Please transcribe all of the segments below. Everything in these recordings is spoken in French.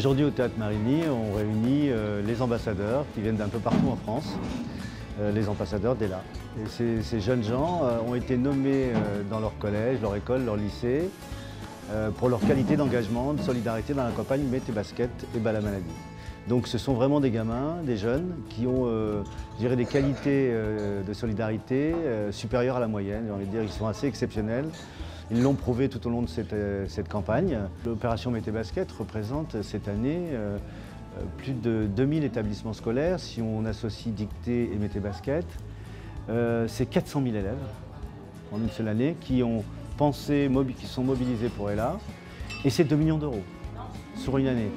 Aujourd'hui au Théâtre Marigny, on réunit les ambassadeurs qui viennent d'un peu partout en France, les ambassadeurs d'ELA. Et ces jeunes gens ont été nommés dans leur collège, leur école, leur lycée, pour leur qualité d'engagement, de solidarité dans la campagne Mettez Basket et Bas la maladie. Donc ce sont vraiment des gamins, des jeunes qui ont je dirais, des qualités de solidarité supérieures à la moyenne. J'ai envie de dire qu'ils sont assez exceptionnels. Ils l'ont prouvé tout au long de cette campagne. L'opération Mettez Basket représente cette année plus de 2000 établissements scolaires. Si on associe Dictée et Mettez Basket, c'est 400 000 élèves en une seule année qui ont pensé, qui sont mobilisés pour ELA. Et c'est 2 millions d'euros sur une année.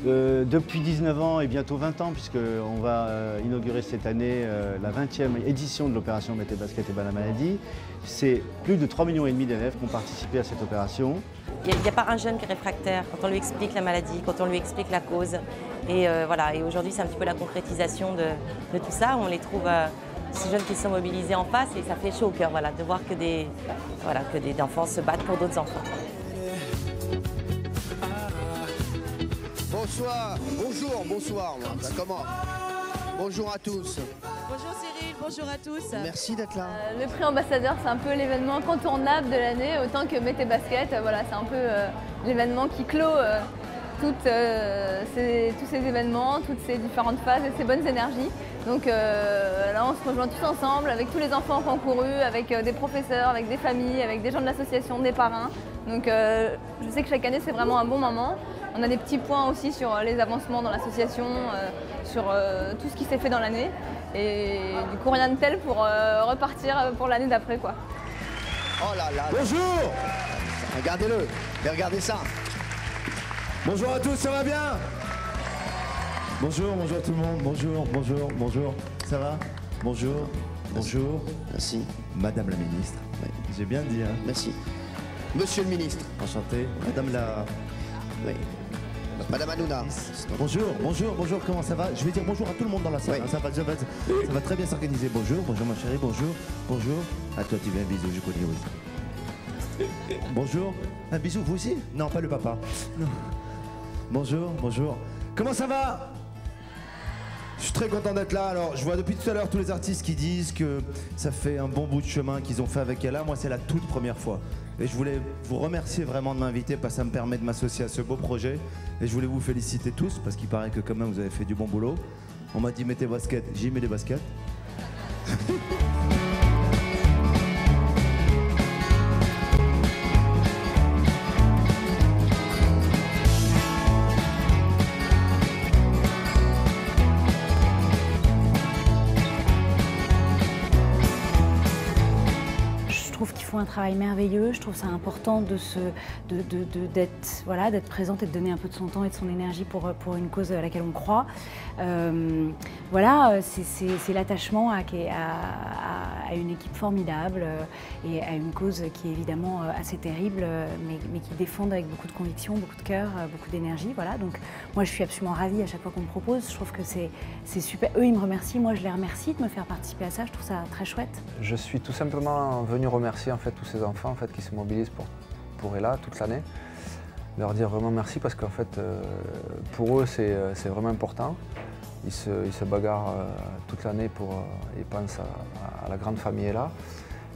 Depuis 19 ans et bientôt 20 ans, puisqu'on va inaugurer cette année la 20e édition de l'opération Mettez Basket et Bas la maladie, c'est plus de 3,5 millions d'élèves qui ont participé à cette opération. Il n'y a pas un jeune qui est réfractaire quand on lui explique la maladie, quand on lui explique la cause. Et voilà. Et aujourd'hui, c'est un petit peu la concrétisation de tout ça. On les trouve, ces jeunes qui sont mobilisés en face, et ça fait chaud au cœur, voilà, de voir que des enfants se battent pour d'autres enfants. Bonsoir, bonjour, bonsoir, ça commence. Bonjour à tous. Bonjour Cyril, bonjour à tous. Merci d'être là. Le prix ambassadeur, c'est un peu l'événement incontournable de l'année, autant que Mettez Basket. Voilà, c'est un peu l'événement qui clôt tous ces événements, toutes ces différentes phases et ces bonnes énergies. Donc là, on se rejoint tous ensemble avec tous les enfants qui ont couru, avec des professeurs, avec des familles, avec des gens de l'association, des parrains. Donc je sais que chaque année, c'est vraiment un bon moment. On a des petits points aussi sur les avancements dans l'association, sur tout ce qui s'est fait dans l'année. Et du coup, rien de tel pour repartir pour l'année d'après, quoi. Oh là là. Bonjour. Regardez-le, mais regardez ça. Bonjour à tous, ça va bien? Bonjour, bonjour tout le monde, bonjour, bonjour, bonjour. Ça va? Bonjour, bonjour. Merci. Madame la ministre. Oui. J'ai bien dit, hein? Merci. Monsieur le ministre. Enchanté. Madame la... Oui. Madame Hanouna. Bonjour, bonjour, bonjour, comment ça va? Je vais dire bonjour à tout le monde dans la salle, oui. Hein, ça va très bien s'organiser. Bonjour, bonjour ma chérie, bonjour, bonjour. À toi tu veux un bisou, je connais aussi. Bonjour, un bisou, vous aussi? Non, pas le papa. Non. Bonjour, bonjour. Comment ça va? Je suis très content d'être là. Alors, je vois depuis tout à l'heure tous les artistes qui disent que ça fait un bon bout de chemin qu'ils ont fait avec Ella. Moi, c'est la toute première fois. Et je voulais vous remercier vraiment de m'inviter parce que ça me permet de m'associer à ce beau projet. Et je voulais vous féliciter tous parce qu'il paraît que quand même vous avez fait du bon boulot. On m'a dit mettez basket, j'y mets des baskets. Je trouve qu'ils font un travail merveilleux, je trouve ça important d'être présente et de donner un peu de son temps et de son énergie pour une cause à laquelle on croit. Voilà, c'est l'attachement à une équipe formidable et à une cause qui est évidemment assez terrible, mais qui défendent avec beaucoup de conviction, beaucoup de cœur, beaucoup d'énergie. Voilà. Donc moi je suis absolument ravie à chaque fois qu'on me propose, je trouve que c'est super. Eux ils me remercient, moi je les remercie de me faire participer à ça, je trouve ça très chouette. Je suis tout simplement venu remercier en fait tous ces enfants en fait, qui se mobilisent pour ELA toute l'année. Leur dire vraiment merci parce qu'en fait pour eux c'est vraiment important. Ils se bagarrent toute l'année ils pensent à la grande famille ELA.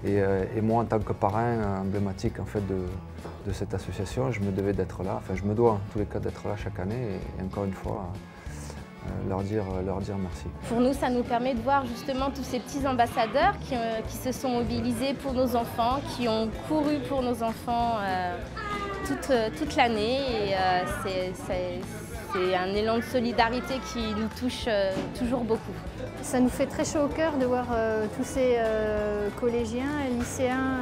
Et moi en tant que parrain emblématique en fait, de cette association, je me devais d'être là, enfin je me dois en tous les cas d'être là chaque année et encore une fois leur dire merci. Pour nous, ça nous permet de voir justement tous ces petits ambassadeurs qui se sont mobilisés pour nos enfants, qui ont couru pour nos enfants toute l'année. Et c'est un élan de solidarité qui nous touche toujours beaucoup. Ça nous fait très chaud au cœur de voir tous ces collégiens et lycéens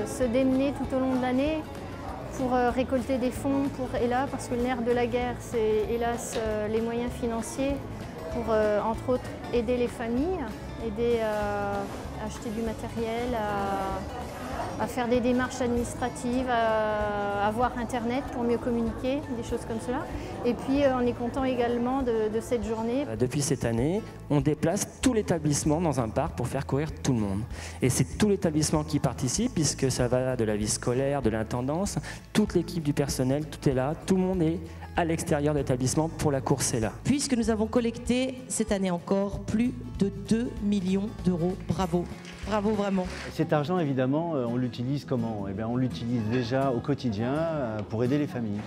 se démener tout au long de l'année pour récolter des fonds pour ELA, parce que le nerf de la guerre, c'est hélas les moyens financiers pour, entre autres, aider les familles, aider à acheter du matériel, à faire des démarches administratives, à avoir Internet pour mieux communiquer, des choses comme cela. Et puis on est content également de cette journée. Depuis cette année, on déplace tout l'établissement dans un parc pour faire courir tout le monde. Et c'est tout l'établissement qui participe, puisque ça va de la vie scolaire, de l'intendance, toute l'équipe du personnel, tout est là, tout le monde est à l'extérieur de l'établissement pour la course est là. Puisque nous avons collecté cette année encore plus de 2 millions d'euros. Bravo, bravo vraiment. Cet argent, évidemment, on l'utilise comment? Eh bien, on l'utilise déjà au quotidien pour aider les familles.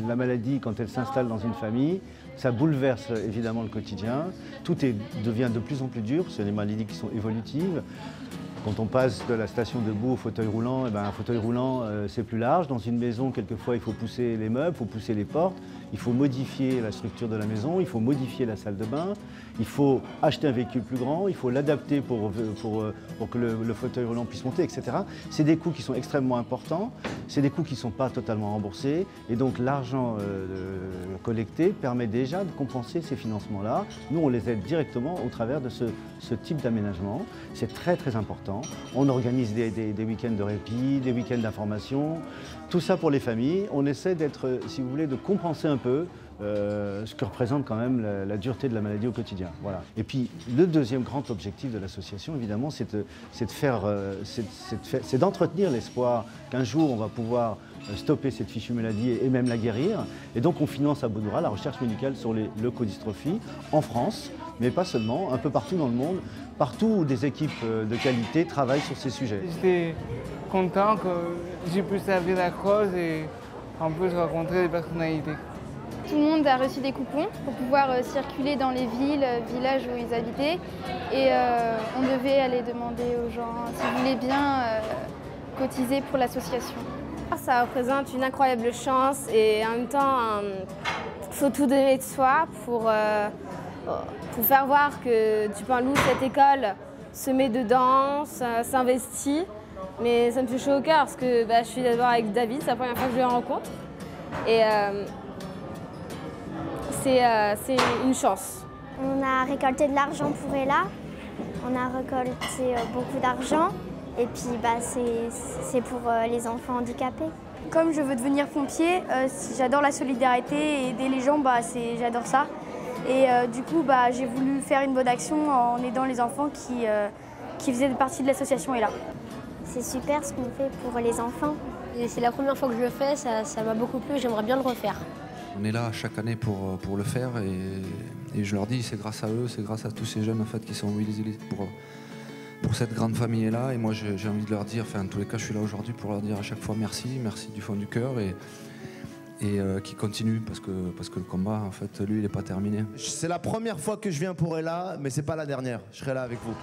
La maladie, quand elle s'installe dans une famille, ça bouleverse évidemment le quotidien. Tout devient de plus en plus dur, ce sont des maladies qui sont évolutives. Quand on passe de la station debout au fauteuil roulant, eh ben, un fauteuil roulant c'est plus large. Dans une maison, quelquefois, il faut pousser les meubles, il faut pousser les portes, il faut modifier la structure de la maison, il faut modifier la salle de bain, il faut acheter un véhicule plus grand, il faut l'adapter pour que le fauteuil roulant puisse monter, etc. C'est des coûts qui sont extrêmement importants, c'est des coûts qui ne sont pas totalement remboursés, et donc l'argent collecté permet déjà de compenser ces financements-là. Nous, on les aide directement au travers de ce type d'aménagement. C'est très très important. On organise des week-ends de répit, des week-ends d'information, tout ça pour les familles. On essaie d'être, si vous voulez, de compenser un peu ce que représente quand même la dureté de la maladie au quotidien. Voilà. Et puis le deuxième grand objectif de l'association, évidemment, c'est d'entretenir l'espoir qu'un jour on va pouvoir stopper cette fichue maladie et même la guérir. Et donc on finance à Baudourat la recherche médicale sur les leucodystrophies en France, mais pas seulement, un peu partout dans le monde, partout où des équipes de qualité travaillent sur ces sujets. J'étais content que j'ai pu servir la cause et en plus rencontrer des personnalités. Tout le monde a reçu des coupons pour pouvoir circuler dans les villes, villages où ils habitaient. Et on devait aller demander aux gens s'ils voulaient bien cotiser pour l'association. Ça représente une incroyable chance et en même temps, il faut tout donner de soi pour faire voir que Dupin-Loup, cette école, se met dedans, s'investit. Mais ça me fait chaud au cœur parce que je suis d'abord avec David, c'est la première fois que je le rencontre. Et c'est une chance. On a récolté de l'argent pour Ella, on a récolté beaucoup d'argent et puis c'est pour les enfants handicapés. Comme je veux devenir pompier, j'adore la solidarité et aider les gens, j'adore ça. Et du coup, j'ai voulu faire une bonne action en aidant les enfants qui faisaient partie de l'association Ella. C'est super ce qu'on fait pour les enfants. C'est la première fois que je le fais, ça m'a beaucoup plu, j'aimerais bien le refaire. On est là chaque année pour le faire et je leur dis c'est grâce à eux, c'est grâce à tous ces jeunes en fait, qui sont mobilisés pour cette grande famille-là. Et moi j'ai envie de leur dire, en tous les cas je suis là aujourd'hui pour leur dire à chaque fois merci du fond du cœur et qui continue parce que le combat en fait lui il n'est pas terminé. C'est la première fois que je viens pour Ella, mais c'est pas la dernière, je serai là avec vous.